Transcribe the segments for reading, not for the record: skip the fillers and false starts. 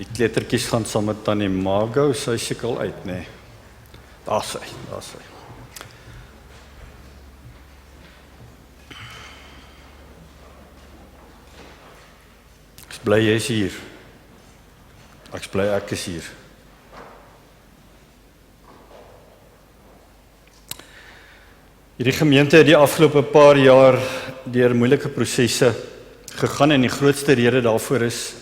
Die kleutertjies gaan saam met Tannie Margo, sy seker al uit, nee. Daar sy. Ek is bly jy is hier. Ek is bly ek is hier. Hierdie gemeente het die afgelope paar jaar deur moeilike prosesse gegaan en die grootste rede daarvoor is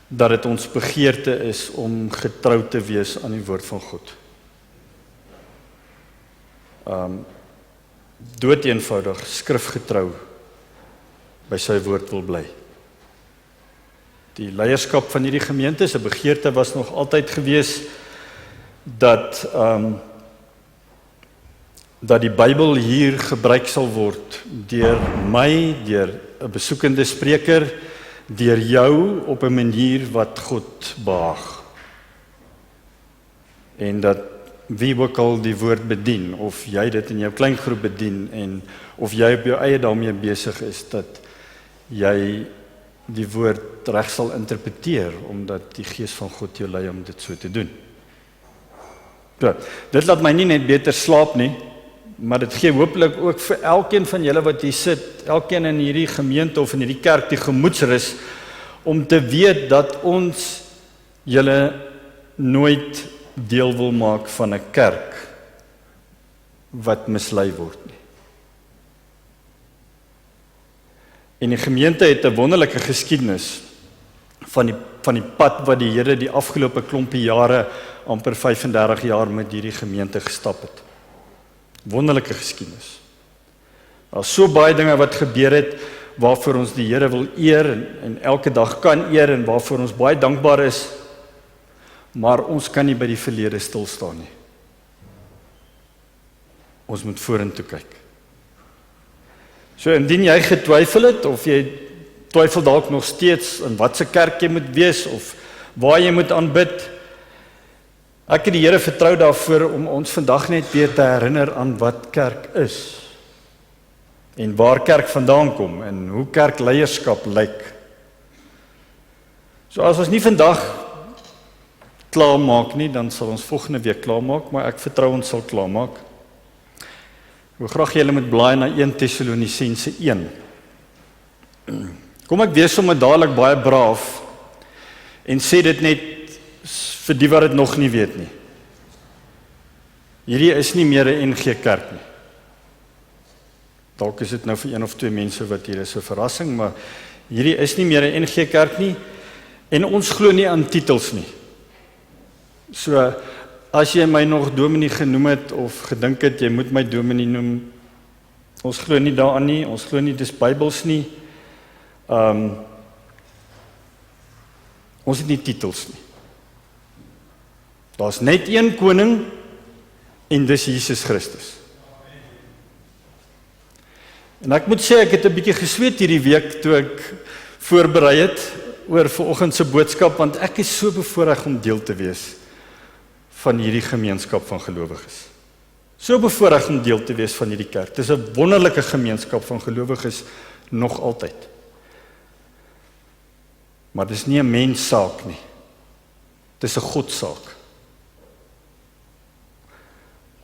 dat dit ons begeerte is om getrou te wees aan die woord van God. Dood eenvoudig, skrifgetrou by sy woord wil bly. Die leierskap van hierdie gemeente se begeerte was nog altyd gewees dat die Bybel hier gebruik sal word deur my, deur 'n besoekende spreker, deur jou op 'n manier wat God behaag. En dat wie ook al die woord bedien, of jy dit in jou kleingroep bedien, en of jy op jou eie daarmee besig is, dat jy die woord reg sal interpreteer, omdat die Gees van God jou lei om dit so te doen. So, dit laat my nie net beter slaap nie, maar dit gee hopelik ook vir elkeen van julle wat hier sit, elkeen in hierdie gemeente of in hierdie kerk die gemoedsrus, om te weet dat ons julle nooit deel wil maak van 'n kerk wat mislei word nie. En die gemeente het 'n wonderlike geskiedenis van die pad wat die Here die afgelope klompie jare, amper 35 jaar met hierdie gemeente gestap het. Wonderlike geskiedenis. Daar is so baie dinge wat gebeur het, waarvoor ons die Here wil eer, en elke dag kan eer, en waarvoor ons baie dankbaar is, maar ons kan nie by die verlede stil staan nie. Ons moet vorentoe kyk. So indien jy getwyfel het, of jy twyfel dalk nog steeds in watse kerk jy moet wees, of waar jy moet aanbid, ek het die Here vertrou daarvoor om ons vandag net weer te herinner aan wat kerk is, en waar kerk vandaan kom, en hoe kerkleierskap lyk. So as ons nie vandag klaarmaak nie, dan sal ons volgende week klaarmaak, maar ek vertrou ons sal klaarmaak. Ek wil graag julle moet blaai na 1 Tessalonisense 1. Kom ek wees sommer dadelik baie braaf, en sê dit net vir die wat dit nog nie weet nie. Hierdie is nie meer 'n NG kerk nie. Dalk is dit nou vir 1 of 2 mense wat hier is 'n verrassing, maar hierdie is nie meer 'n NG kerk nie, en ons glo nie aan titels nie. So, as jy my nog dominee genoem het, of gedink het, jy moet my dominee noem, ons glo nie daaraan nie, ons glo nie dis Bybels nie, ons het nie titels nie. Daar's net een koning, en dis Jesus Christus. En ek moet sê, ek het 'n bietjie gesweet hierdie week, toe ek voorberei het, oor vanoggend se boodskap, want ek is so bevoorreg om deel te wees van hierdie gemeenskap van gelowiges. So bevoorreg om deel te wees van hierdie kerk. Dit is 'n wonderlike gemeenskap van gelowiges, nog altyd. Maar dit is nie 'n menssaak nie. Dit is 'n Godsaak.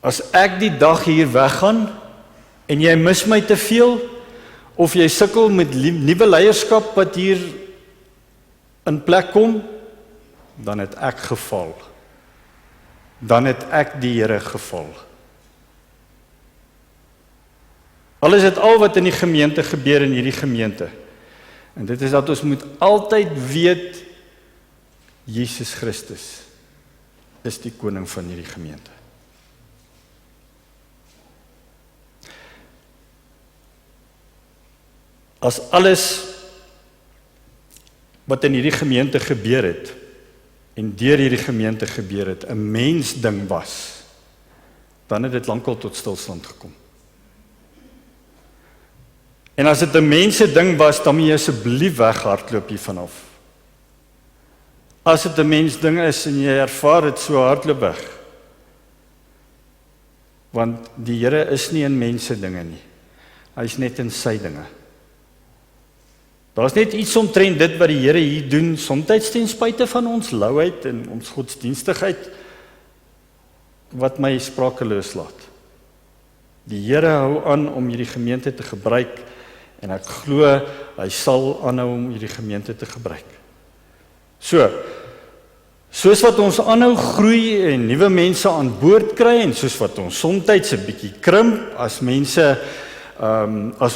As ek die dag hier weggaan, en jy mis my te veel, of jy sukkel met nuwe leierskap wat hier in plek kom, dan het ek geval. Dan het ek die Here geval. Alles het al wat in die gemeente gebeur in hierdie gemeente. En dit is dat ons moet altyd weet, Jesus Christus is die koning van hierdie gemeente. As alles wat in hierdie gemeente gebeur het, en deur hierdie gemeente gebeur het, 'n mensding was, dan het dit lankal tot stilstand gekom. En as dit 'n mensding was, dan moet jy asseblief weghardloop hiervan af. As dit 'n mensding is en jy ervaar dit, so hardloop weg. Want die Here is nie in mense dinge nie. Hy is net in sy dinge. Daar's net iets omtrent dit wat die Here hier doen, soms ten spyte van ons louheid en ons godsdienstigheid, wat my sprakeloos laat. Die Here hou aan om hierdie gemeente te gebruik, en ek glo, hy sal aanhou om hierdie gemeente te gebruik. Soos wat ons aanhou groei en nuwe mense aan boord kry, en soos wat ons soms 'n bietjie krimp, as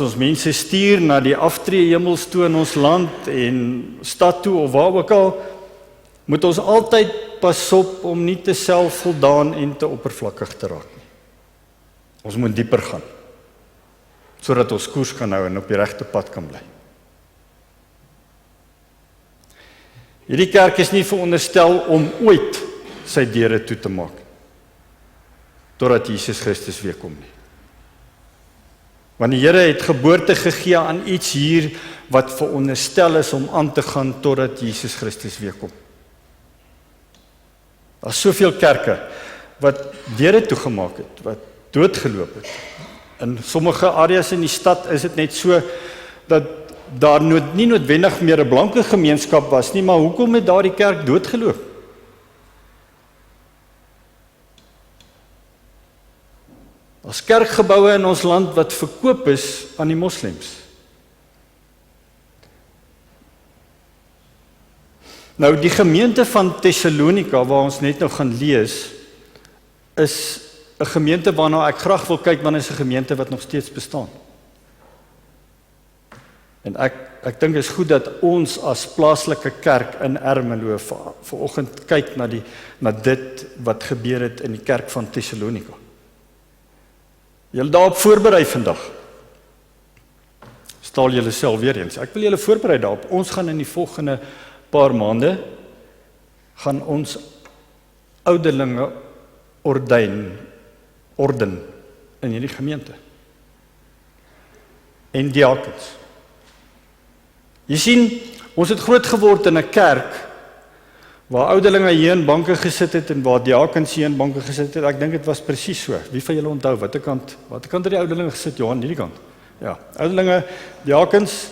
ons mense stuur na die aftreehemels toe in ons land, en stad toe, of waar ook al, moet ons altyd pas op om nie te selfvoldaan en te oppervlakkig te raak nie. Ons moet dieper gaan, sodat ons koers kan hou en op die regte pad kan bly. Hierdie kerk is nie veronderstel om ooit sy deure toe te maak, totdat Jesus Christus weer kom nie. Want die Here het geboorte gegee aan iets hier, wat veronderstel is om aan te gaan, totdat Jesus Christus weer kom. Daar is soveel kerke, wat deure toegemaak het, wat doodgeloop het. In sommige areas in die stad is dit net so, dat daar nie noodwendig meer 'n blanke gemeenskap was nie, maar hoekom het daardie kerk doodgeloop? As kerkgeboue in ons land wat verkoop is aan die moslems. Nou die gemeente van Thessalonika, waar ons net nou gaan lees, is 'n gemeente waarna ek graag wil kyk, want is 'n gemeente wat nog steeds bestaan. En ek dink is goed dat ons as plaaslike kerk in Ermelo vanoggend kyk na dit wat gebeur het in die kerk van Thessalonika. Julle daarop voorberei vandag. Stel julle self weer eens. Ek wil julle voorberei daarop. Ons gaan in die volgende paar maande gaan ons ouderlinge orden in hierdie gemeente. En diakens. Jy sien, ons het groot geword in 'n kerk waar ouderlinge hier in banke gesit het en waar diakens hier in banke gesit het. Ek dink dit was presies so. Wie van julle onthou watter kant het die ouderlinge gesit? Johan, hierdie kant. Ja, ouderlinge, diakens.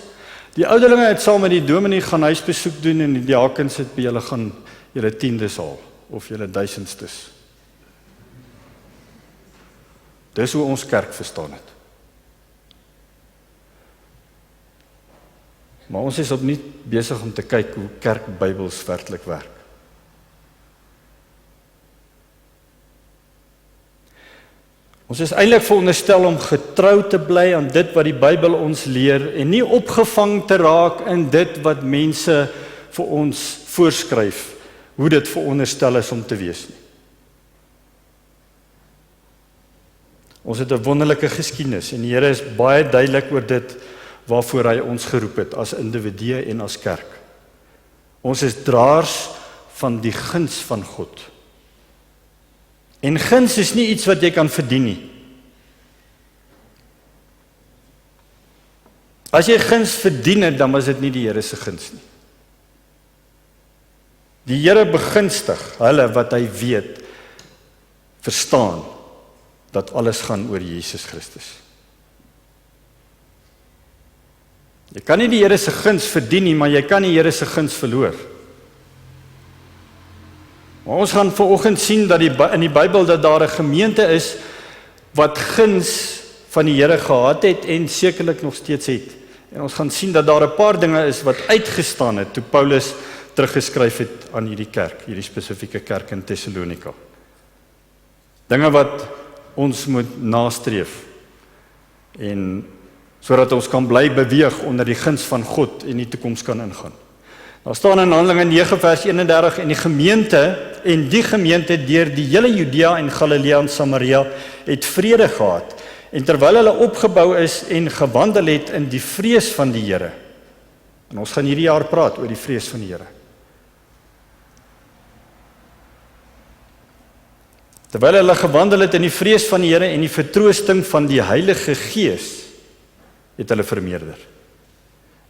Die ouderlinge het saam met die dominee gaan huisbesoek doen en die diakens het by julle gaan julle tiendes haal of julle duisendstes. Dis hoe ons kerk verstaan het. Maar ons is opnuut besig om te kyk hoe kerkbybels werklik werk. Ons is eintlik veronderstel om getrou te bly aan dit wat die Bybel ons leer en nie opgevang te raak in dit wat mense vir ons voorskryf, hoe dit veronderstel is om te wees nie. Ons het 'n wonderlike geskiedenis en die Here is baie duidelik oor dit waarvoor hy ons geroep het as individue en as kerk. Ons is draers van die guns van God. En guns is nie iets wat jy kan verdien nie. As jy guns verdien het, dan was dit nie die Here se guns nie. Die Here begunstig hulle wat hy weet, verstaan, dat alles gaan oor Jesus Christus. Jy kan nie die Here se guns verdien nie, maar jy kan die Here se guns verloor. Maar ons gaan vanoggend sien dat in die Bybel dat daar 'n gemeente is wat guns van die Here gehad het en sekerlik nog steeds het. En ons gaan sien dat daar 'n paar dinge is wat uitgestaan het toe Paulus teruggeskryf het aan hierdie kerk, hierdie spesifieke kerk in Thessalonika. Dinge wat ons moet nastreef en sodat ons kan bly beweeg onder die guns van God en die toekoms kan ingaan. Daar staan in Handelinge 9 vers 31 en die gemeente deur die hele Judea en Galilea en Samaria het vrede gehad en terwyl hulle opgebou is en gewandel het in die vrees van die Here. En ons gaan hierdie jaar praat oor die vrees van die Here. Terwyl hulle gewandel het in die vrees van die Here en die vertroosting van die Heilige Gees, het hulle vermeerder.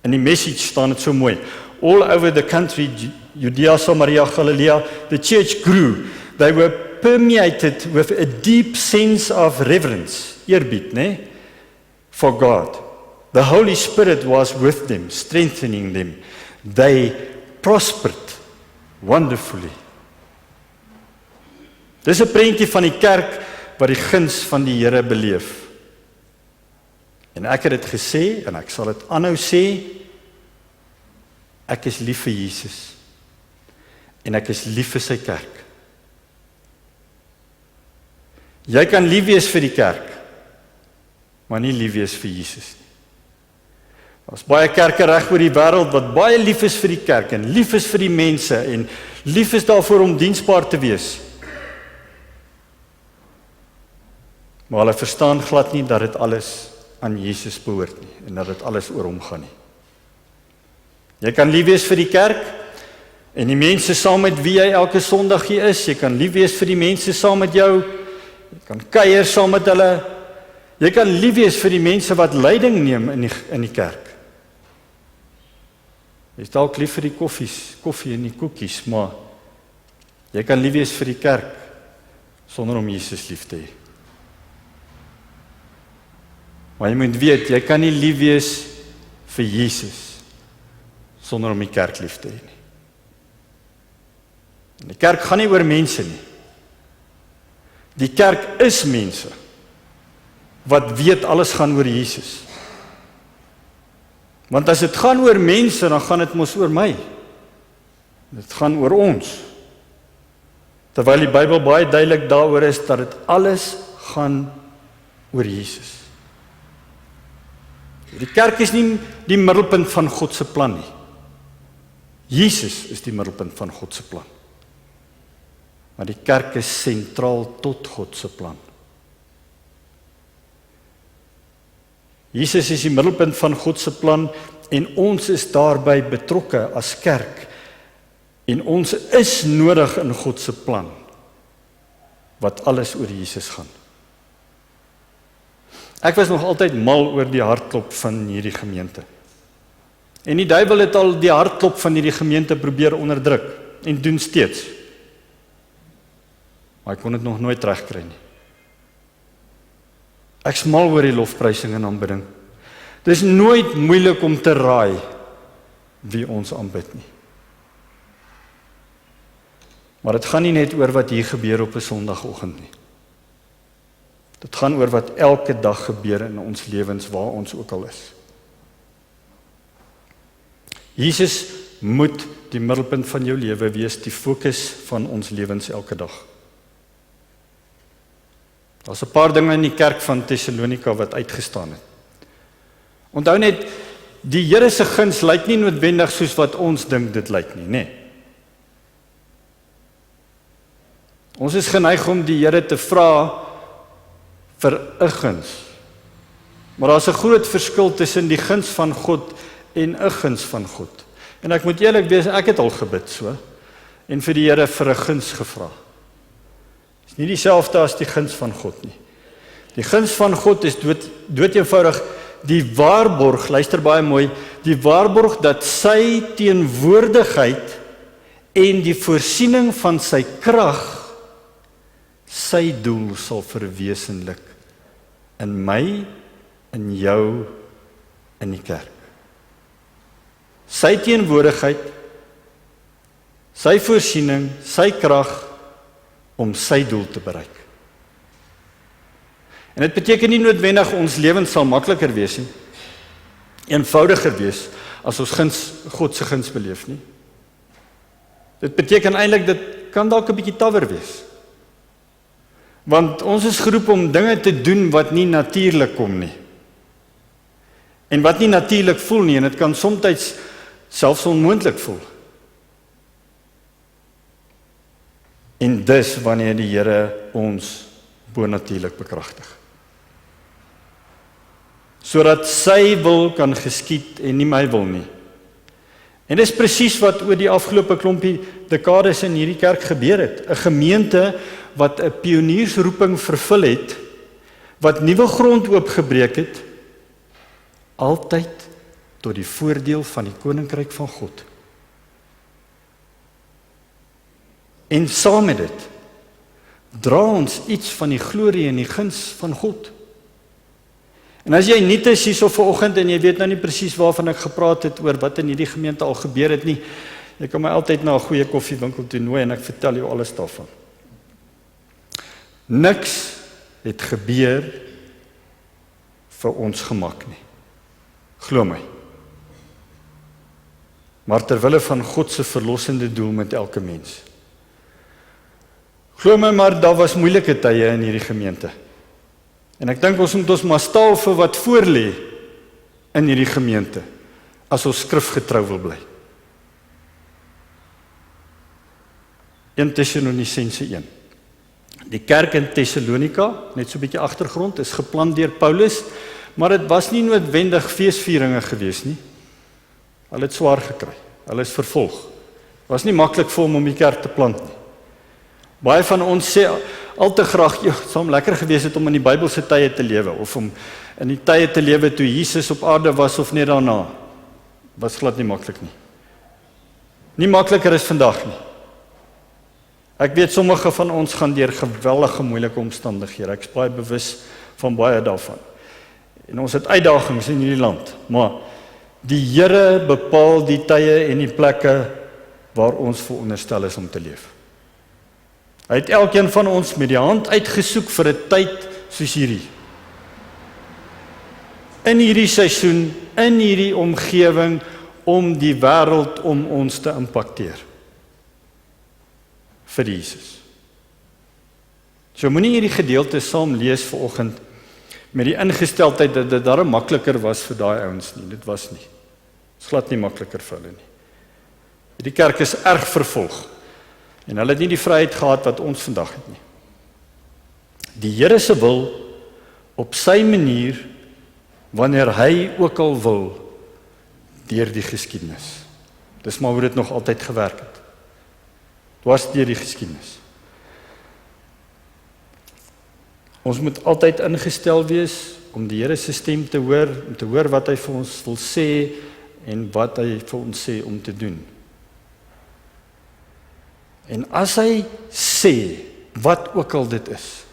In die message staan dit so mooi. All over the country, Judea, Samaria, Galilea, the church grew. They were permeated with a deep sense of reverence, eerbied, for God. The Holy Spirit was with them, strengthening them. They prospered wonderfully. Dis 'n prentjie van die kerk wat die guns van die Here beleef. En ek het dit gesê, en ek sal dit aanhou sê, ek is lief vir Jesus. En ek is lief vir sy kerk. Jy kan lief wees vir die kerk, maar nie lief wees vir Jesus nie. Daar's baie kerke reg oor die wêreld wat baie lief is vir die kerk en lief is vir die mense en lief is daarvoor om diensbaar te wees. Maar hulle verstaan glad nie dat dit alles aan Jesus behoort nie en dat dit alles oor hom gaan nie. Jy kan lief wees vir die kerk en die mense saam met wie jy elke Sondag hier is. Jy kan lief wees vir die mense saam met jou. Jy kan kuier saam met hulle. Jy kan lief wees vir die mense wat leiding neem in die kerk. Jy is dalk lief vir die koffie en die koekies, maar jy kan lief wees vir die kerk sonder om Jesus lief te hê. Maar jy moet weet, jy kan nie lief wees vir Jesus sonder om die kerk lief te hê nie. En die kerk gaan nie oor mense nie. Die kerk is mense wat weet alles gaan oor Jesus. Want as dit gaan oor mense, dan gaan dit mos oor my. Dit gaan oor ons. Terwyl die Bybel baie duidelik daaroor is dat dit alles gaan oor Jesus. Die kerk is nie die middelpunt van God se plan nie. Jesus is die middelpunt van God se plan. Maar die kerk is sentraal tot God se plan. Jesus is die middelpunt van God se plan en ons is daarbey betrokke as kerk. En ons is nodig in God se plan wat alles oor Jesus gaan. Ek was nog altyd mal oor die hartklop van hierdie gemeente. En die duiwel het al die hartklop van hierdie gemeente probeer onderdruk en doen steeds. Maar ek kon dit nog nooit regkry nie. Ek is mal oor die lofprysing en aanbidding. Dit is nooit moeilik om te raai wie ons aanbid nie. Maar dit gaan nie net oor wat hier gebeur op 'n Sondagoggend nie. Dit gaan oor wat elke dag gebeur in ons lewens waar ons ook al is. Jesus moet die middelpunt van jou lewe wees, die fokus van ons lewens elke dag. Daar's 'n paar dinge in die kerk van Thessalonika wat uitgestaan het. Onthou net, die Here se guns lyk nie noodwendig soos wat ons dink dit lyk nie, nê? Ons is geneig om die Here te vra vir 'n guns. Maar daar's 'n groot verskil tussen die guns van God en 'n guns van God. En ek moet eerlik wees, ek het al gebid so en vir die Here vir 'n guns gevra. Dit is nie dieselfde as die guns van God nie. Die guns van God is dood eenvoudig die waarborg, luister baie mooi, die waarborg dat sy teenwoordigheid en die voorsiening van sy krag sy doel sal verwesenlik in my, in jou, in die kerk. Sy teenwoordigheid, sy voorsiening, sy krag om sy doel te bereik. En dit beteken nie noodwendig ons lewens sal makliker wees nie, eenvoudiger wees as ons God se guns beleef nie. Dit beteken eintlik dit kan dalk 'n bietjie tawwer wees. Want ons is geroep om dinge te doen wat nie natuurlik kom nie. En wat nie natuurlik voel nie, en dit kan soms selfs onmoontlik voel. En dis wanneer die Here ons bonatuurlik bekragtig. Sodat sy wil kan geskied en nie my wil nie. En dis presies wat oor die afgelope klompie dekades in hierdie kerk gebeur het. 'n Gemeente wat 'n pioniersroeping vervul het, wat nuwe grond oopgebreek het, altyd tot die voordeel van die koninkryk van God. En saam met dit dra ons iets van die glorie en die guns van God. En as jy nie is hier so vanoggend en jy weet nou nie presies waarvan ek gepraat het oor wat in hierdie gemeente al gebeur het nie, jy kan my altyd na 'n goeie koffiewinkel toe nooi en ek vertel jou alles daarvan. Niks het gebeur vir ons gemak nie. Glo my. Maar terwille van God se verlossende doel met elke mens. Glo my maar, daar was moeilike tye in hierdie gemeente. En ek dink ons moet ons maar staal vir wat voor lê in hierdie gemeente, as ons skrifgetrou wil bly. 1 Tessalonisense 1. Die kerk in Tessalonika, net so 'n bietjie agtergrond, is geplant deur Paulus, maar dit was nie noodwendig feesvieringe gewees nie. Hulle het swaar gekry. Hulle is vervolg. Het was nie maklik vir hom om die kerk te plant nie. Baie van ons sê al te graag, het sou lekker gewees het om in die Bybelse tye te lewe, of om in die tye te lewe toe Jesus op aarde was, of net daarna. Was glad nie maklik nie. Nie makliker is vandag nie. Ek weet sommige van ons gaan deur geweldige moeilike omstandighede. Ek is baie bewus van baie daarvan. En ons het uitdagings in hierdie land, maar die Here bepaal die tye en die plekke waar ons veronderstel is om te leef. Hy het elkeen van ons met die hand uitgesoek vir 'n tyd soos hierdie. In hierdie seisoen, in hierdie omgewing, om die wêreld om ons te impakteer. Vir Jesus. So moenie hierdie gedeelte saam lees vanoggend met die ingesteldheid dat dit darem makliker was vir daai ouens nie. Dit was nie. Dit is glad nie makliker vir hulle nie. Hierdie kerk is erg vervolg. En hulle het nie die vryheid gehad wat ons vandag het nie. Die Here se wil op sy manier, wanneer hy ook al wil, deur die geskiedenis. Dis maar hoe dit nog altyd gewerk het. Dit was deur die geskiedenis. Ons moet altyd ingestel wees om die Here se stem te hoor, om te hoor wat hy vir ons wil sê en wat hy vir ons sê om te doen. En as hy sê, wat ook al dit is,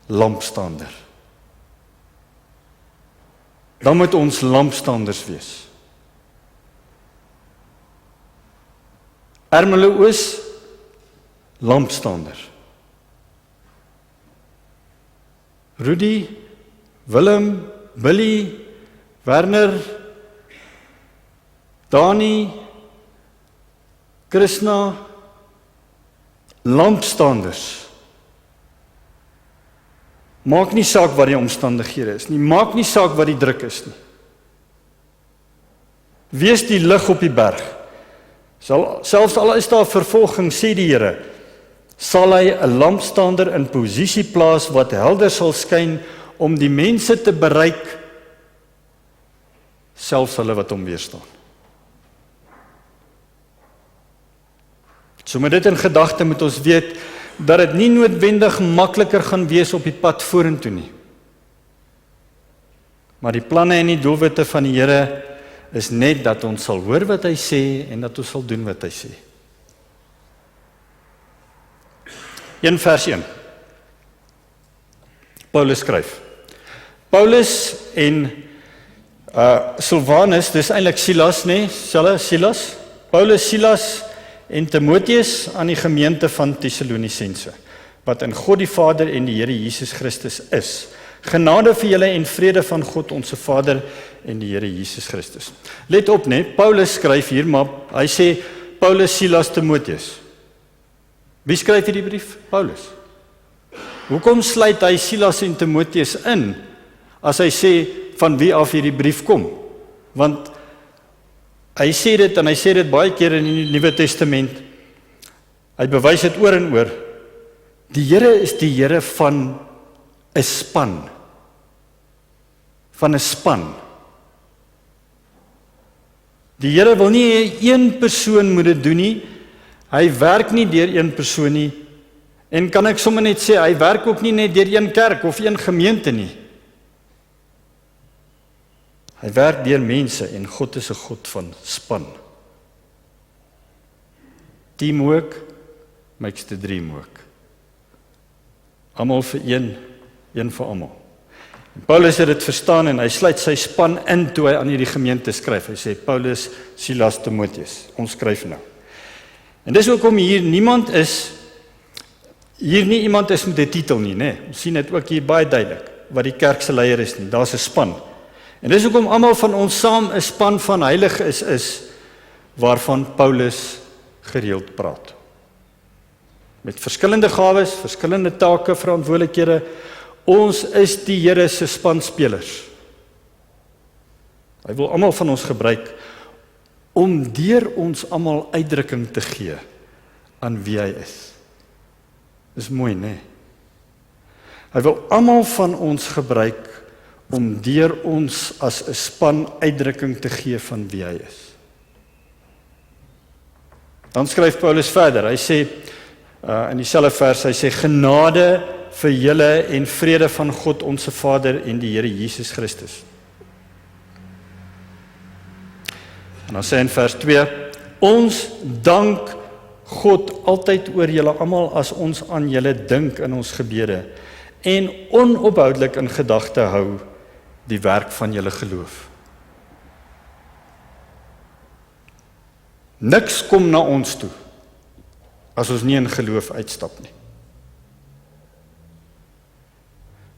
lampstander, dan moet ons lampstanders wees. Ermelo-Oos, lampstander. Rudy, Willem, Billy, Werner, Dani, Krishna, lampstanders. Maak nie saak wat die omstandighede is nie, maak nie saak wat die druk is nie. Wees die lig op die berg. Selfs al is daar vervolging, sê die Here, sal hy 'n lampstander in posisie plaas wat helder sal skyn om die mense te bereik, selfs hulle wat hom weerstaan. So met dit in gedagte moet ons weet dat dit nie noodwendig makliker gaan wees op die pad vorentoe nie. Maar die planne en die doelwitte van die Here is net dat ons sal hoor wat hy sê en dat ons sal doen wat hy sê. 1 vers 1. Paulus skryf. Paulus en Silvanus, dis eintlik Silas, nê? Silas. Paulus, Silas en Timoteus aan die gemeente van Tessalonisense, wat in God die Vader en die Here Jesus Christus is. Genade vir julle en vrede van God ons Vader en die Here Jesus Christus. Let op net, Paulus skryf hier, maar hy sê Paulus, Silas, Timoteus. Wie skryf hierdie brief? Paulus. Hoekom sluit hy Silas en Timoteus in as hy sê van wie af hierdie brief kom? Want hy sê dit en hy sê dit baie keer in die Nuwe Testament. Hy bewys dit oor en oor. Die Here is die Here van 'n span. Van 'n span. Die Here wil nie een persoon moet dit doen nie. Hy werk nie deur een persoon nie. En kan ek sommer net sê, hy werk ook nie net deur een kerk of een gemeente nie. Hy werk deur mense en God is 'n God van span. Teamwork makes the dream work. Almal vir een vir almal. En Paulus het dit verstaan en hy sluit sy span in toe hy aan hierdie gemeente skryf. Hy sê, Paulus, Silas, Timotheus, ons skryf nou. En dis hoekom hier niemand is, hier nie iemand is met 'n titel nie, né? Ons sien dit ook hier baie duidelik, wat die kerk se leier is nie, daar's 'n span. En dis hoekom almal van ons saam 'n span van heiliges is, waarvan Paulus gereeld praat. Met verskillende gawes, verskillende take, verantwoordelikhede. Ons is die Here se spanspelers. Hy wil almal van ons gebruik om deur ons almal uitdrukking te gee aan wie hy is. Dis mooi, né? Hy wil almal van ons gebruik om deur ons as 'n span uitdrukking te gee van wie hy is. Dan skryf Paulus verder, hy sê, in dieselfde vers, hy sê, genade vir julle en vrede van God ons Vader en die Here Jesus Christus. En dan sê hy in vers 2, ons dank God altyd oor julle almal as ons aan julle dink in ons gebede en onophoudelik in gedagte hou die werk van julle geloof. Niks kom na ons toe as ons nie in geloof uitstap nie.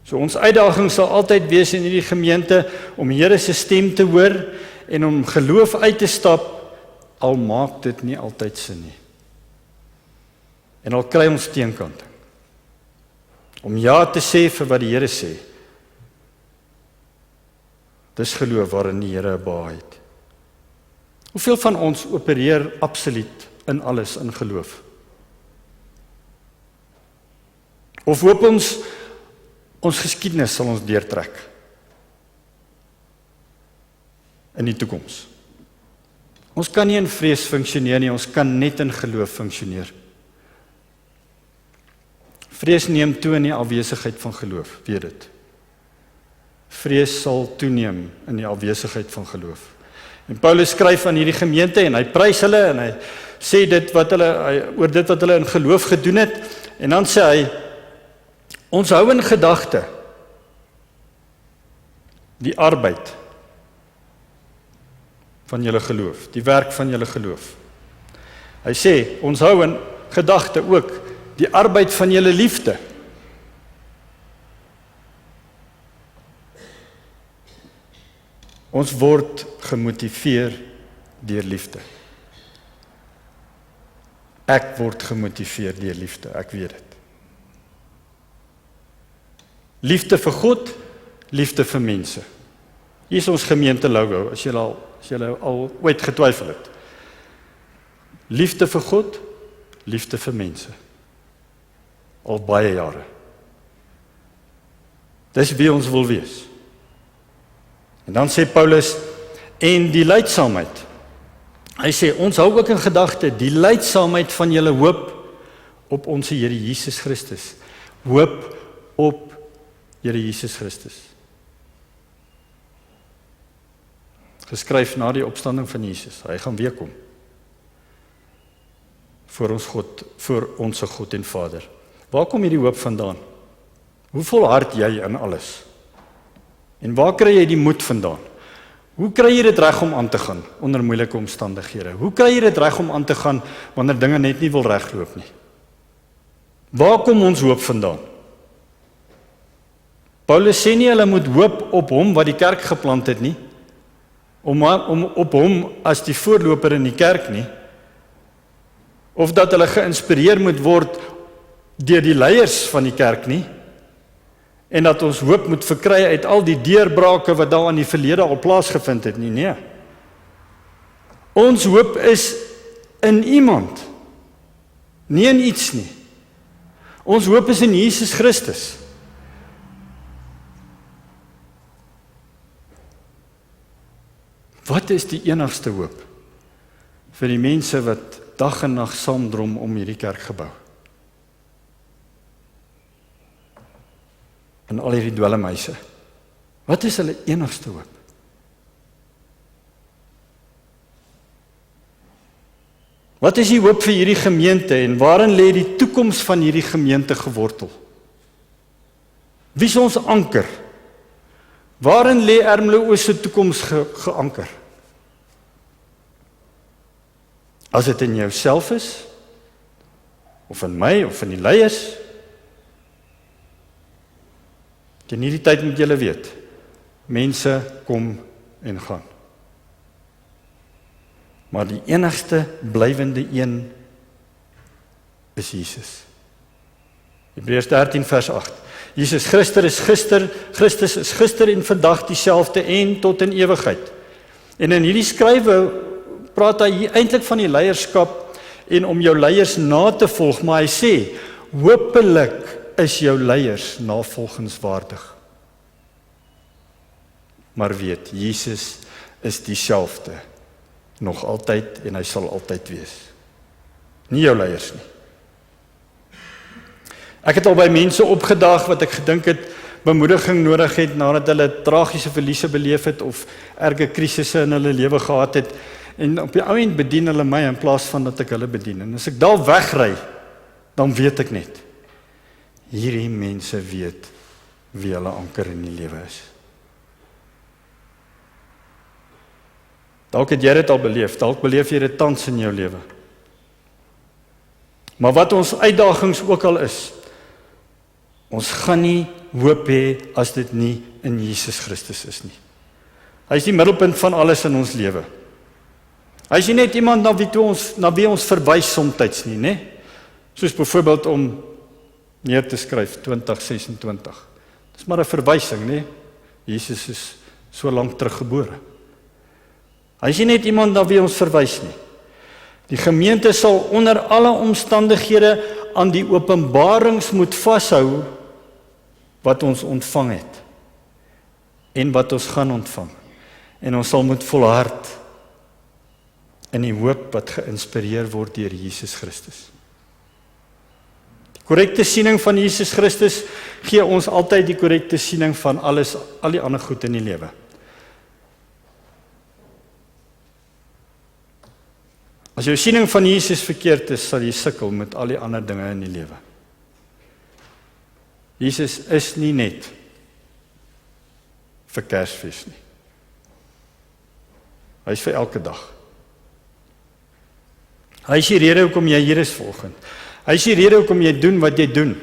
So ons uitdaging sal altyd wees in hierdie gemeente om die Here se stem te hoor en om geloof uit te stap, al maak dit nie altyd sin nie. En al kry ons teenkanting. Om ja te sê vir wat die Here sê. Dis geloof waarin die Here behaag het. Hoeveel van ons opereer absoluut in alles in geloof? Of hoop ons geskiedenis sal ons deurtrek in die toekoms? Ons kan nie in vrees funksioneer nie, ons kan net in geloof funksioneer. Vrees neem toe in die afwesigheid van geloof, weet dit. Vrees sal toeneem in die afwesigheid van geloof. En Paulus skryf aan hierdie gemeente en hy prys hulle en hy sê oor dit wat hulle in geloof gedoen het. En dan sê hy, ons hou in gedagte die arbeid van julle geloof, die werk van julle geloof. Hy sê, ons hou in gedagte ook die arbeid van julle liefde. Ons word gemotiveer deur liefde. Ek word gemotiveer deur liefde, ek weet dit. Liefde vir God, liefde vir mense. Hier is ons gemeente logo, as julle al ooit getwyfel het. Liefde vir God, liefde vir mense. Al baie jare. Dis wie ons wil wees. En dan sê Paulus, en die lydsaamheid. Hy sê, ons hou ook in gedagte, die lydsaamheid van julle hoop op ons Here Jesus Christus. Hoop op Here Jesus Christus. Geskryf na die opstanding van Jesus. Hy gaan weer kom. Voor ons God en Vader. Waar kom hierdie hoop vandaan? Hoe volhard jy in alles? En waar kry jy die moed vandaan? Hoe kry jy dit reg om aan te gaan onder moeilike omstandighede? Hoe kry jy dit reg om aan te gaan wanneer dinge net nie wil regloop nie? Waar kom ons hoop vandaan? Paulus sê nie hulle moet hoop op hom wat die kerk geplant het nie, om op hom as die voorloper in die kerk nie, of dat hulle geïnspireer moet word deur die leiers van die kerk nie, en dat ons hoop moet verkry uit al die deurbrake wat daar in die verlede al plaasgevind het nie, nee. Ons hoop is in iemand, nie in iets nie. Ons hoop is in Jesus Christus. Wat is die enigste hoop vir die mense wat dag en nag saamdrom om hierdie kerkgebou? En al hierdie dwelmhuise. Wat is hulle enigste hoop? Wat is die hoop vir hierdie gemeente en waarin lê die toekoms van hierdie gemeente gewortel? Wie is ons anker? Waarin lê Ermelo se toekoms geanker? As dit in jouself is, of in my, of in die leiers, teen hierdie tyd moet julle weet, mense kom en gaan. Maar die enigste blywende een is Jesus. Hebreërs 13 vers 8. Jesus Christus is gister en vandag dieselfde en tot in ewigheid. En in hierdie skrywe praat hy hier eintlik van die leierskap en om jou leiers na te volg, maar hy sê, hopelik is jou leiers navolgenswaardig. Maar weet, Jesus is dieselfde, nog altyd en hy sal altyd wees. Nie jou leiers nie. Ek het al by mense opgedaag wat ek gedink het bemoediging nodig het nadat hulle tragiese verliese beleef het of erge krisisse in hulle lewe gehad het en op die ou end bedien hulle my in plaas van dat ek hulle bedien. En as ek daar wegry, dan weet ek net, hierdie mense weet wie hulle anker in die lewe is. Dalk het jy dit al beleef, dalk beleef jy dit tans in jou lewe. Maar wat ons uitdagings ook al is, ons gaan nie hoop hê as dit nie in Jesus Christus is nie. Hy is die middelpunt van alles in ons lewe. Hy is nie net iemand na wie ons verwys somtyds nie, né? Soos byvoorbeeld om neer te skryf 2026. Dis maar 'n verwysing, né? Jesus is so lank teruggebore. Hy is nie net iemand na wie ons verwys nie. Die gemeente sal onder alle omstandighede aan die openbarings moet vashou wat ons ontvang het en wat ons gaan ontvang. En ons sal moet volhard in die hoop wat geïnspireer word deur Jesus Christus. Die korrekte siening van Jesus Christus gee ons altyd die korrekte siening van al die ander goed in die lewe. As jou siening van Jesus verkeerd is, sal jy sukkel met al die ander dinge in die lewe. Jesus is nie net vir Kersfees nie. Hy is vir elke dag. Hy is die rede hoekom jy hier is vanoggend. Hy is die rede hoekom jy doen wat jy doen.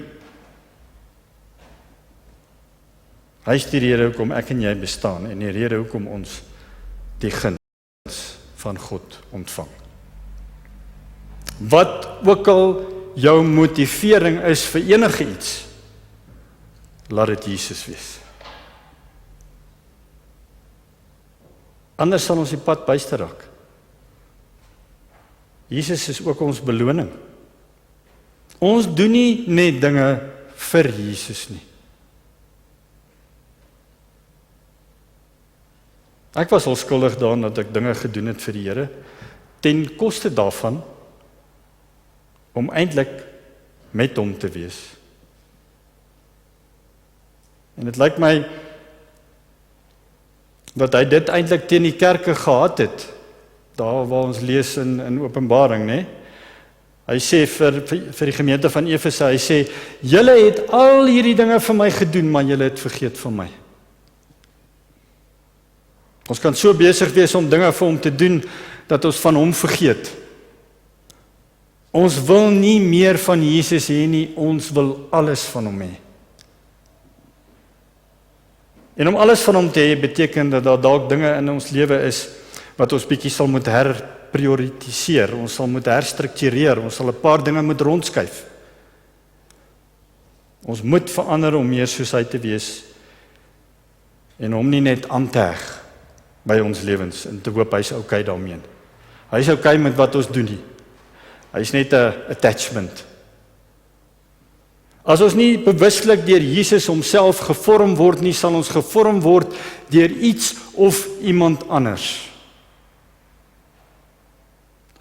Hy is die rede hoekom ek en jy bestaan en die rede hoekom ons die guns van God ontvang. Wat ook al jou motivering is vir enige iets, laat dit Jesus wees. Anders sal ons die pad byster raak. Jesus is ook ons beloning. Ons doen nie net dinge vir Jesus nie. Ek was al skuldig daaraan dat ek dinge gedoen het vir die Here, ten koste daarvan, om eintlik met hom te wees. En dit lyk my dat hy dit eintlik teen die kerke gehad het, daar waar ons lees in Openbaring, né? Hy sê vir die gemeente van Efese, hy sê, julle het al hierdie dinge vir my gedoen, maar julle het vergeet van my. Ons kan so besig wees om dinge vir hom te doen, dat ons van hom vergeet. Ons wil nie meer van Jesus hê nie, ons wil alles van hom hê. En om alles van hom te hê, beteken dat daar dalk dinge in ons lewe is, wat ons bietjie sal moet herprioritiseer, ons sal moet herstruktureer, ons sal 'n paar dinge moet rondskuif. Ons moet verander om meer soos hy te wees, en hom nie net aan te heg by ons lewens, en te hoop hy is okay daarmee. Hy is okay met wat ons doen nie. Hy is net 'n attachment. As ons nie bewuslik deur Jesus homself gevorm word nie, sal ons gevorm word deur iets of iemand anders.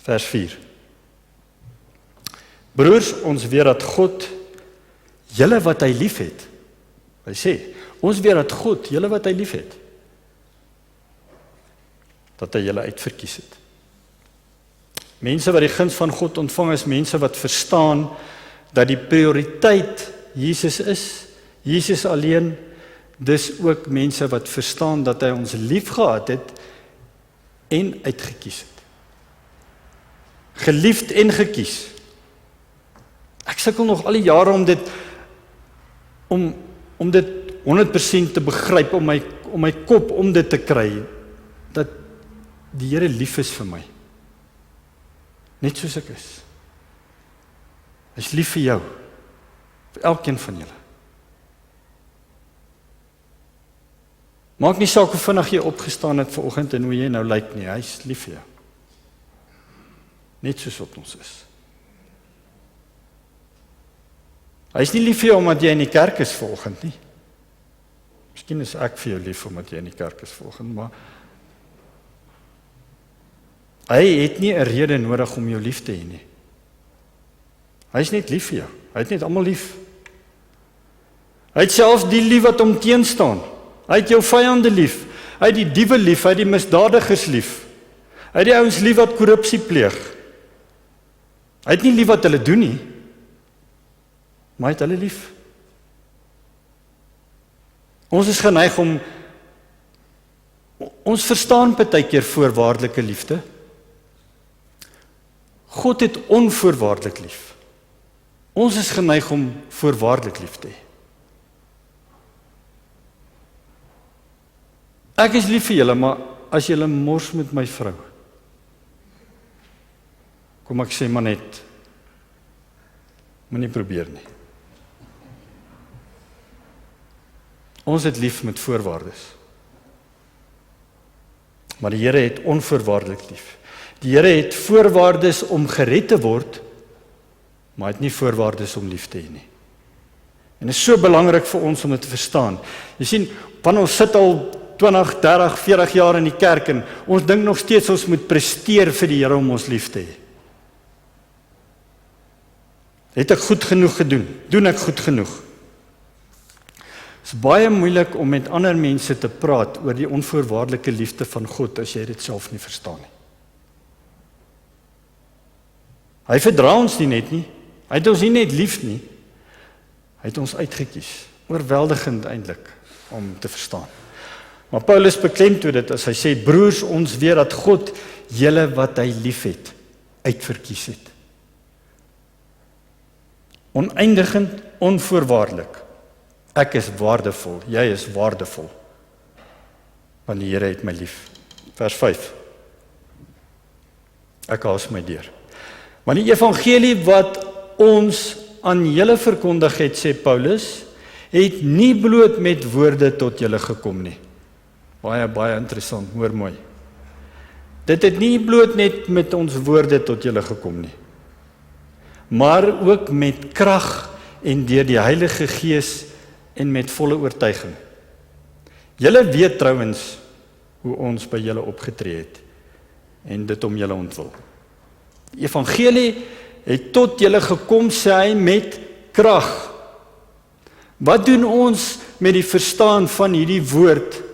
Vers 4. Broers, ons weet dat God julle wat hy liefhet. Hy sê, ons weet dat God julle wat hy liefhet, dat hy julle uitverkies het. Mense wat die guns van God ontvang is mense wat verstaan dat die prioriteit Jesus is, Jesus alleen, dis ook mense wat verstaan dat hy ons lief gehad het en uitgekies het. Geliefd en gekies. Ek sukkel nog al die jare om dit om dit 100% te begryp, om my kop om dit te kry, dat die Here lief is vir my. Net soos ek is. Hy is lief vir jou, vir elkeen van julle. Maak nie saak hoe vinnig jy opgestaan het vanoggend en hoe jy nou lyk nie, hy is lief vir jou. Net soos wat ons is. Hy is nie lief vir jou omdat jy in die kerk is vanoggend nie. Miskien is ek vir jou lief omdat jy in die kerk is vanoggend, maar hy het nie 'n rede nodig om jou lief te hê nie. Hy is net lief vir jou. Hy het net almal lief. Hy het selfs die lief wat hom teenstaan. Hy het jou vyande lief. Hy het die diewe lief, hy het die misdadigers lief. Hy het die ouens lief wat korrupsie pleeg. Hy het nie lief wat hulle doen nie, maar hy het hulle lief. Ons is geneig om, ons verstaan partykeer voorwaardelike liefde. God het onvoorwaardelik lief. Ons is geneig om voorwaardelik lief te hê. Ek is lief vir julle, maar as julle mors met my vrou, kom ek sê maar net, moenie probeer nie. Ons het lief met voorwaardes. Maar die Here het onvoorwaardelik lief. Die Here het voorwaardes om gered te word, maar hy het nie voorwaardes om lief te hê nie. En dit is so belangrik vir ons om dit te verstaan. Jy sien, wanneer ons sit al 20, 30, 40 jaar in die kerk en ons dink nog steeds ons moet presteer vir die Here om ons lief te hê. Het ek goed genoeg gedoen? Doen ek goed genoeg? Het is baie moeilik om met ander mense te praat oor die onvoorwaardelike liefde van God as jy dit self nie verstaan nie. Hy verdra ons nie net nie. Hy het ons nie net lief nie. Hy het ons uitgekies. Oorweldigend eintlik om te verstaan. Maar Paulus beklemtoon dit as hy sê, broers, ons weet dat God julle wat hy lief het, uitverkies het. Oneindigend, onvoorwaardelik. Ek is waardevol, jy is waardevol. Want die Here het my lief. Vers 5. Ek haas my deur. Want die evangelie wat ons aan julle verkondig het, sê Paulus, het nie bloot met woorde tot julle gekom nie. Baie interessant, hoor mooi. Dit het nie bloot net met ons woorde tot julle gekom nie, maar ook met krag en deur die Heilige Gees en met volle oortuiging. Julle weet trouwens hoe ons by julle opgetree het en dit om julle ontwil. Die evangelie het tot julle gekom, sê hy, met krag. Wat doen ons met die verstaan van hierdie woord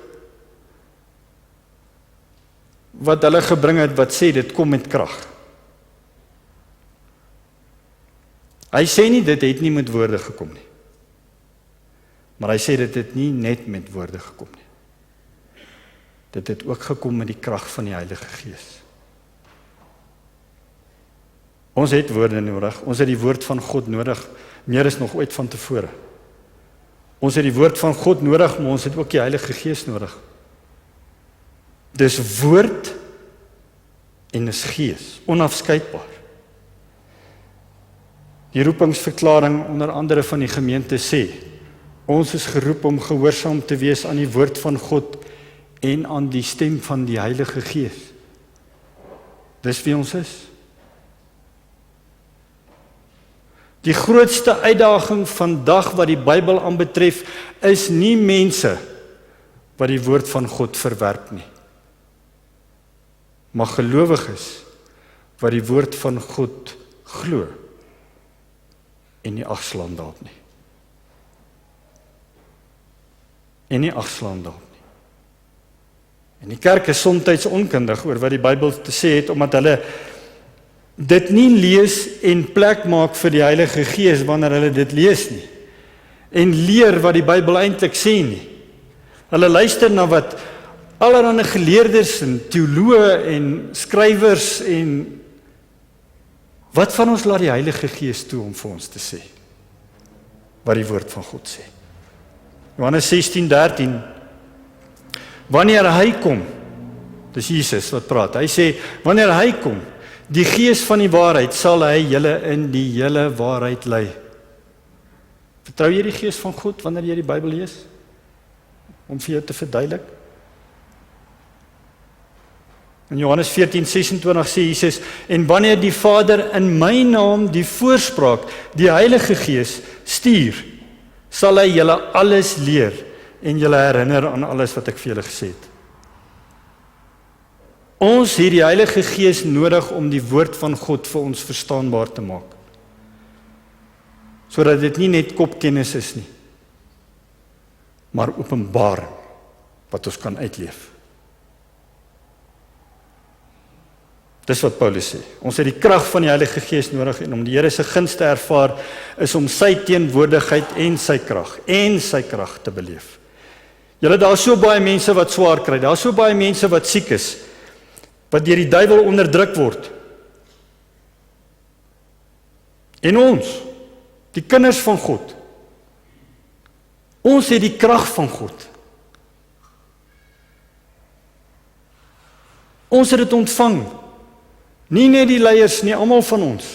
wat hulle gebring het, wat sê dit kom met krag? Hy sê nie dit het nie met woorde gekom nie. Maar hy sê dit het nie net met woorde gekom nie. Dit het ook gekom met die krag van die Heilige Gees. Ons het woorde nodig, ons het die woord van God nodig, meer as nog ooit van tevore. Ons het die woord van God nodig, maar ons het ook die Heilige Gees nodig. Dis woord en is gees, onafskeidbaar. Die roepingsverklaring onder andere van die gemeente sê, ons is geroep om gehoorsaam te wees aan die woord van God en aan die stem van die Heilige Gees. Dis wie ons is. Die grootste uitdaging vandag wat die Bybel aanbetref, is nie mense wat die woord van God verwerp nie, maar gelowiges wat die woord van God glo en nie agslaan daarop nie. En nie agslaan daarop nie. En die kerk is soms onkundig oor wat die Bybel te sê het, omdat hulle dit nie lees en plek maak vir die Heilige Gees wanneer hulle dit lees nie. En leer wat die Bybel eintlik sê nie. Hulle luister na wat allerlei geleerdes en teoloë en skrywers en wat van ons laat die Heilige Gees toe om vir ons te sê wat die woord van God sê. Johannes 16:13 Wanneer hy kom, dis Jesus wat praat, hy sê, wanneer hy kom, die Gees van die waarheid, sal hy julle in die hele waarheid lei. Vertrou jy die Gees van God wanneer jy die Bybel lees? Om vir jou te verduidelik? In Johannes 14:26 sê Jesus, en wanneer die Vader in my naam die voorspraak, die Heilige Gees, stuur, sal hy julle alles leer en julle herinner aan alles wat ek vir julle gesê het. Ons het die Heilige Gees nodig om die woord van God vir ons verstaanbaar te maak. Sodat dit nie net kopkennis is nie, maar openbaring wat ons kan uitleef. Dis wat Paulus sê. Ons het die krag van die Heilige Gees nodig en om die Here se guns te ervaar is om sy teenwoordigheid en sy krag te beleef. Julle, daar is so baie mense wat swaar kry, daar is so baie mense wat siek is, wat deur die duiwel onderdruk word. En ons, die kinders van God, ons het die krag van God. Ons het dit ontvang. Nie net die leiers nie, almal van ons.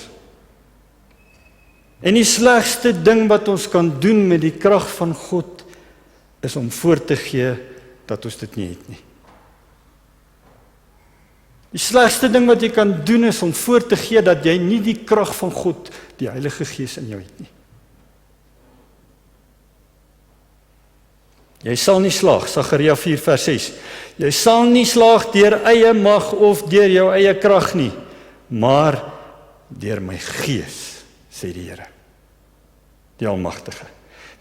En die slegste ding wat ons kan doen met die krag van God is om voor te gee dat ons dit nie het nie. Die slegste ding wat jy kan doen is om voor te gee dat jy nie die krag van God, die Heilige Gees in jou het nie. Jy sal nie slaag, Sagaria 4:6. Jy sal nie slaag deur eie mag of deur jou eie krag nie, maar deur my Gees, sê die Here, die Almagtige.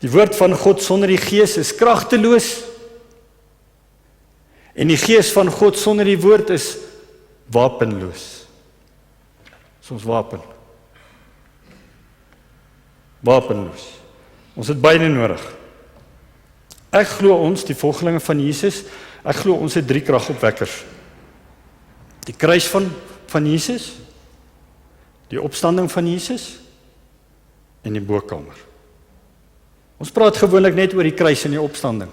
Die woord van God sonder die Gees is kragteloos, en die Gees van God sonder die woord is wapenloos. Dis ons wapen. Wapenloos. Ons het beide nodig. Ek glo ons, die volgelinge van Jesus, ek glo ons het 3 kragopwekkers. Die kruis van Jesus, die opstanding van Jesus en die bokkamer. Ons praat gewoonlik net oor die kruis en die opstanding.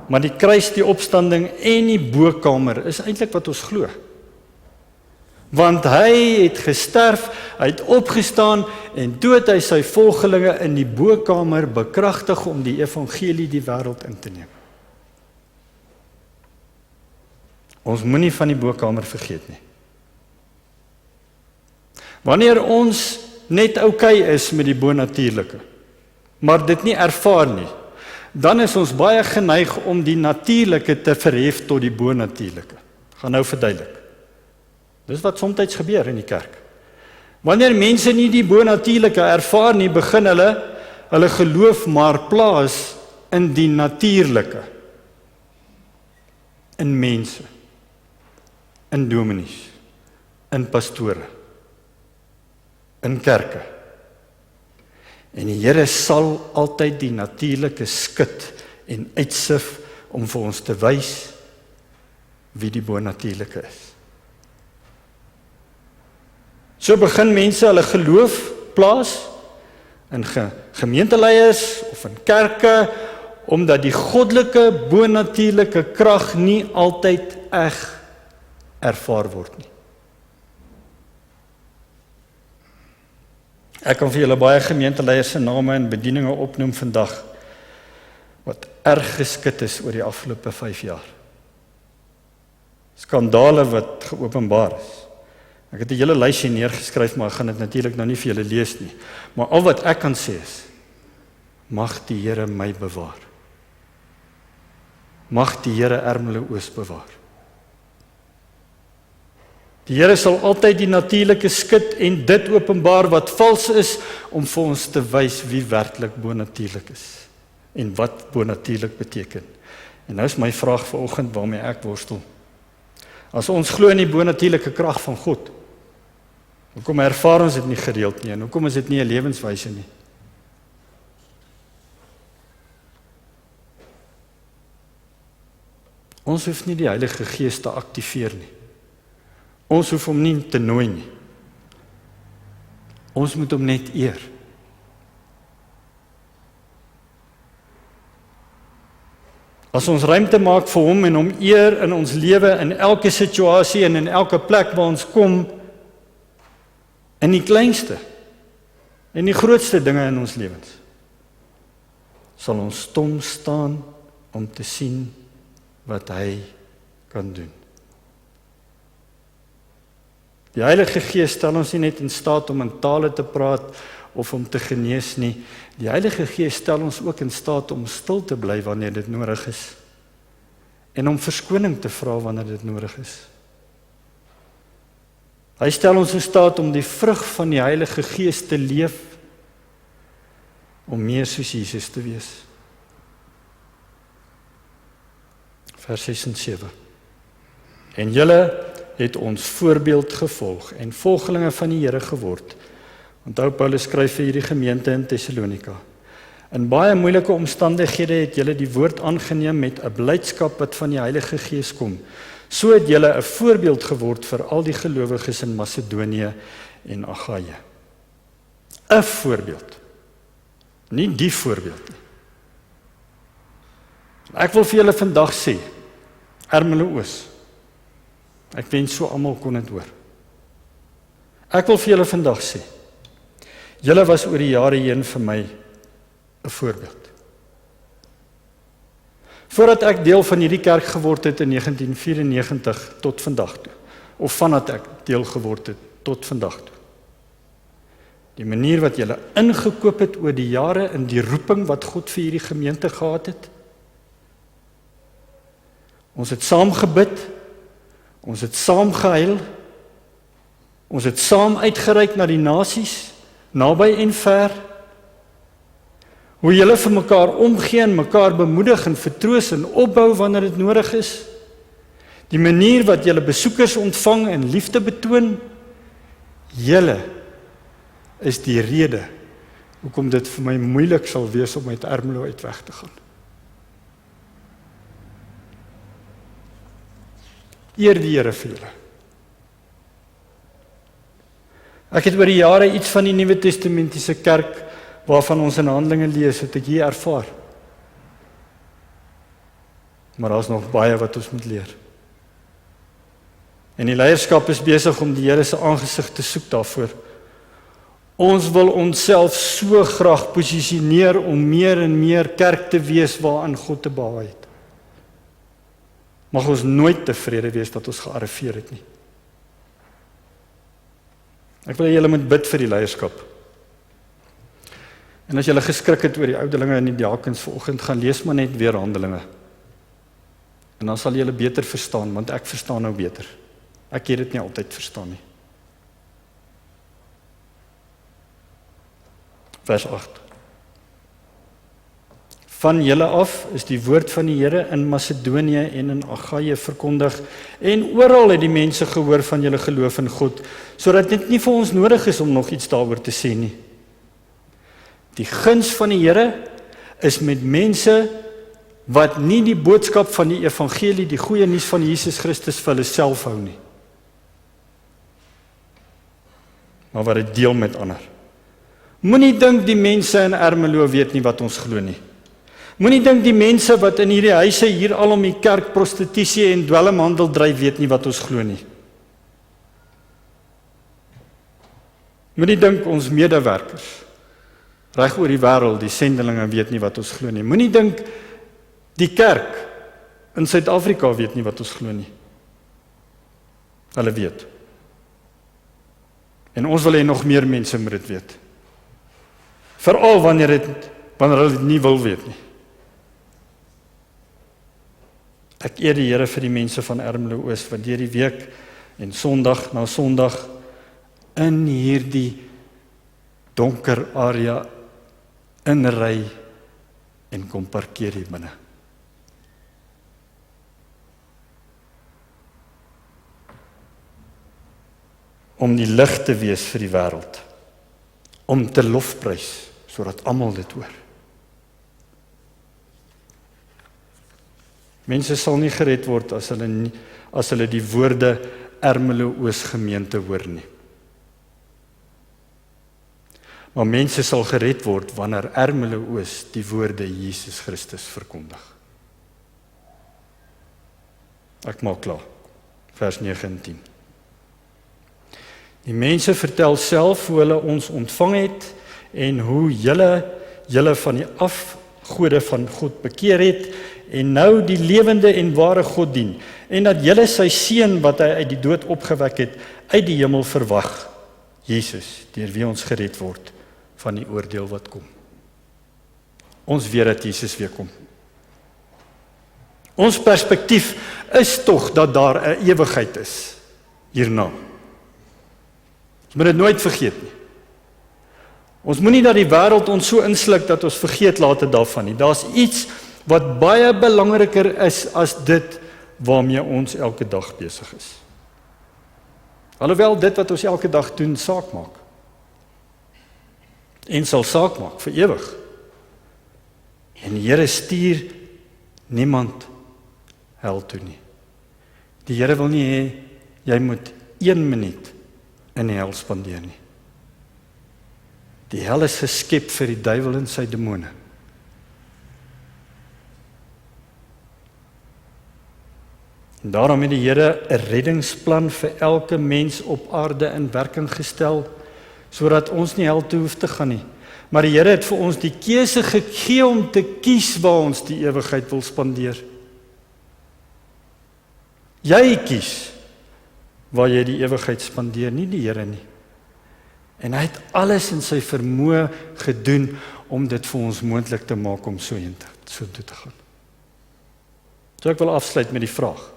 Maar die kruis, die opstanding en die bokkamer is eintlik wat ons glo. Want hy het gesterf, hy het opgestaan en toe het hy sy volgelinge in die bokkamer bekragtig om die evangelie die wêreld in te neem. Ons moenie van die bokkamer vergeet nie. Wanneer ons net oukei is met die bonatuurlike, maar dit nie ervaar nie, dan is ons baie geneig om die natuurlike te verhef tot die bonatuurlike. Gaan nou verduidelik. Dis wat soms gebeur in die kerk. Wanneer mense nie die bonatuurlike ervaar nie, begin hulle geloof maar plaas in die natuurlike. In mense, in dominees, in pastore, in kerke. En die Here sal altyd die natuurlike skud en uitsif om vir ons te wys wie die bonatuurlike is. So begin mense hulle geloof plaas in gemeenteleiers of in kerke, omdat die goddelike bonatuurlike krag nie altyd reg ervaar word nie. Ek kan vir julle baie gemeenteleiers se name en bedieninge opnoem vandag wat erg geskit is oor die afgelope 5 jaar. Skandale wat geopenbaar is. Ek het 'n hele lysie neergeskryf, maar ek gaan dit natuurlik nou nie vir julle lees nie. Maar al wat ek kan sê is, mag die Here my bewaar. Mag die Here Ermelo Oos bewaar. Die Here sal altyd die natuurlike skud en dit openbaar wat vals is, om vir ons te wys wie werklik bonatuurlik is en wat bonatuurlik beteken. En nou is my vraag vanoggend waarmee ek worstel. As ons glo in die bonatuurlike krag van God, hoekom ervaar ons dit nie gereeld nie en hoekom is dit nie 'n lewenswyse nie? Ons hoef nie die Heilige Gees te aktiveer nie. Ons hoef hom nie te nooi nie. Ons moet hom net eer. As ons ruimte maak vir hom en hom eer in ons lewe, in elke situasie en in elke plek waar ons kom, in die kleinste en die grootste dinge in ons lewens, sal ons stom staan om te sien wat hy kan doen. Die Heilige Gees stel ons nie net in staat om in tale te praat of om te genees nie. Die Heilige Gees stel ons ook in staat om stil te bly wanneer dit nodig is en om verskoning te vra wanneer dit nodig is. Hy stel ons in staat om die vrug van die Heilige Gees te leef, om meer soos Jesus te wees. Vers 6 en 7. En julle het ons voorbeeld gevolg en volgelinge van die Here geword. Onthou Paulus skryf vir hierdie gemeente in Thessalonika. In baie moeilike omstandighede het julle die woord aangeneem met 'n blydskap wat van die Heilige Gees kom. So het julle 'n voorbeeld geword vir al die gelowiges in Macedonië en Achaia. 'n Voorbeeld. Nie die voorbeeld nie. Ek wil vir julle vandag sê, Ermelo-Oos, ek wens so almal kon dit hoor. Ek wil vir julle vandag sê, julle was oor die jare heen vir my 'n voorbeeld. Voordat ek deel van hierdie kerk geword het in 1994 tot vandag toe, of vandat ek deel geword het tot vandag toe. Die manier wat julle ingekoop het oor die jare in die roeping wat God vir hierdie gemeente gehad het. Ons het saam gebid, ons het saam gehuil, ons het saam uitgereik na die nasies, naby en ver. Hoe julle vir mekaar omgee en mekaar bemoedig en vertroos en opbou wanneer dit nodig is. Die manier wat julle besoekers ontvang en liefde betoon. Julle is die rede hoekom dit vir my moeilik sal wees om uit Ermelo uit weg te gaan. Eer die Here vir julle. Ek het oor die jare iets van die Nuwe Testamentiese kerk waarvan ons in Handelinge lees, het ek hier ervaar. Maar daar is nog baie wat ons moet leer. En die leierskap is besig om die Here se aangesig te soek daarvoor. Ons wil onsself so graag posisioneer om meer en meer kerk te wees waaraan God te behaag het. Mag ons nooit tevrede wees dat ons gearriveer het nie. Ek wil hê julle moet bid vir die leierskap. En as julle geskrik het oor die ouderlinge en die diakens vanoggend, gaan lees maar net weer Handelinge. En dan sal julle beter verstaan, want ek verstaan nou beter. Ek het dit nie altyd verstaan nie. Vers 8. Van julle af is die woord van die Here in Macedonië en in Achaia verkondig, en oral het die mense gehoor van julle geloof in God, sodat dit nie vir ons nodig is om nog iets daaroor te sê nie. Die guns van die Here is met mense wat nie die boodskap van die evangelie, die goeie nuus van Jesus Christus vir hulle self hou nie, maar wat dit deel met ander. Moenie dink die mense in Ermelo weet nie wat ons glo nie. Moenie dink die mense wat in hierdie huise hier al om die kerk prostitusie en dwelmhandel dryf weet nie wat ons glo nie. Moenie dink ons medewerkers reg oor die wêreld, die sendelinge weet nie wat ons glo nie. Moenie dink die kerk in Suid-Afrika weet nie wat ons glo nie. Hulle weet. En ons wil hê nog meer mense moet dit weet. Veral wanneer hulle dit nie wil weet nie. Ek eer die Here vir die mense van Ermelo-Oos wat deur die week en Sondag na Sondag in hierdie donker area inry en kom parkeer hier binne. Om die lig te wees vir die wêreld, om te lofprys sodat almal dit hoor. Mense sal nie gered word as hulle die woorde Ermelo-Oos gemeente hoor nie. Maar mense sal gered word wanneer Ermelo-Oos die woorde Jesus Christus verkondig. Ek maak klaar. Vers 9 en 10. Die mense vertel self hoe hulle ons ontvang het en hoe julle van die afgode van God bekeer het en nou die lewende en ware God dien en dat julle sy seun wat hy uit die dood opgewek het uit die hemel verwag, Jesus, deur wie ons gered word van die oordeel wat kom. Ons weet dat Jesus weer kom. Ons perspektief is tog dat daar 'n ewigheid is hierna. Ons moet dit nooit vergeet nie. Ons moenie dat die wêreld ons so insluk dat ons vergeet later daarvan nie. Daar's iets wat baie belangriker is as dit waarmee ons elke dag besig is. Alhoewel dit wat ons elke dag doen saak maak. En sal saak maak vir ewig. En die Here stuur niemand hel toe nie. Die Here wil nie hê jy moet 1 minuut in die hel spandeer nie. Die hel is geskep vir die duiwel en sy demone. En daarom het die Here 'n reddingsplan vir elke mens op aarde in werking gestel, sodat ons nie hel toe hoef te gaan nie. Maar die Here het vir ons die keuse gegee om te kies waar ons die ewigheid wil spandeer. Jy kies waar jy die ewigheid spandeer, nie die Here nie. En hy het alles in sy vermoë gedoen om dit vir ons moontlik te maak om so toe te gaan. So ek wil afsluit met die vraag.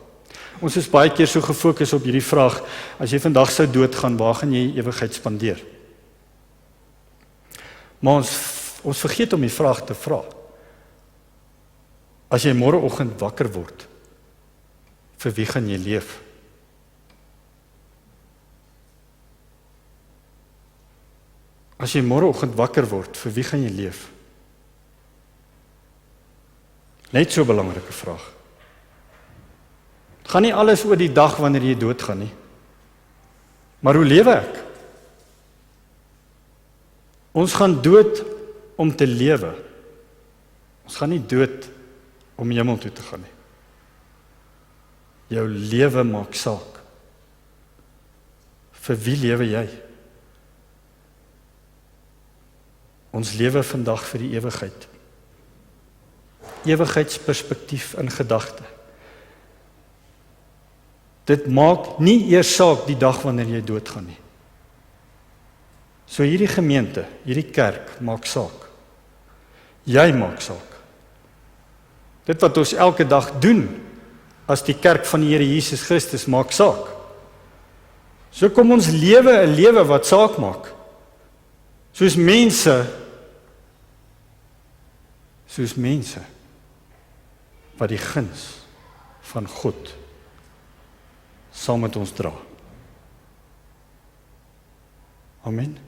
Ons is baie keer so gefokus op hierdie vraag, as jy vandag sou doodgaan, waar gaan jy ewigheid spandeer? Maar ons vergeet om die vraag te vra. As jy môreoggend wakker word, vir wie gaan jy leef? As jy môreoggend wakker word, vir wie gaan jy leef? Net so 'n belangrike vraag. Het gaan nie alles oor die dag wanneer jy doodgaan nie. Maar hoe lewe ek? Ons gaan dood om te lewe. Ons gaan nie dood om hemel toe te gaan nie. Jou lewe maak saak. Vir wie lewe jy? Ons lewe vandag vir die ewigheid. Ewigheidsperspektief in gedagte. Dit maak nie eers saak die dag wanneer jy doodgaan nie. So hierdie gemeente, hierdie kerk maak saak. Jy maak saak. Dit wat ons elke dag doen as die kerk van die Here Jesus Christus maak saak. So kom ons lewe 'n lewe wat saak maak. Soos mense wat die guns van God saam met ons dra. Amen.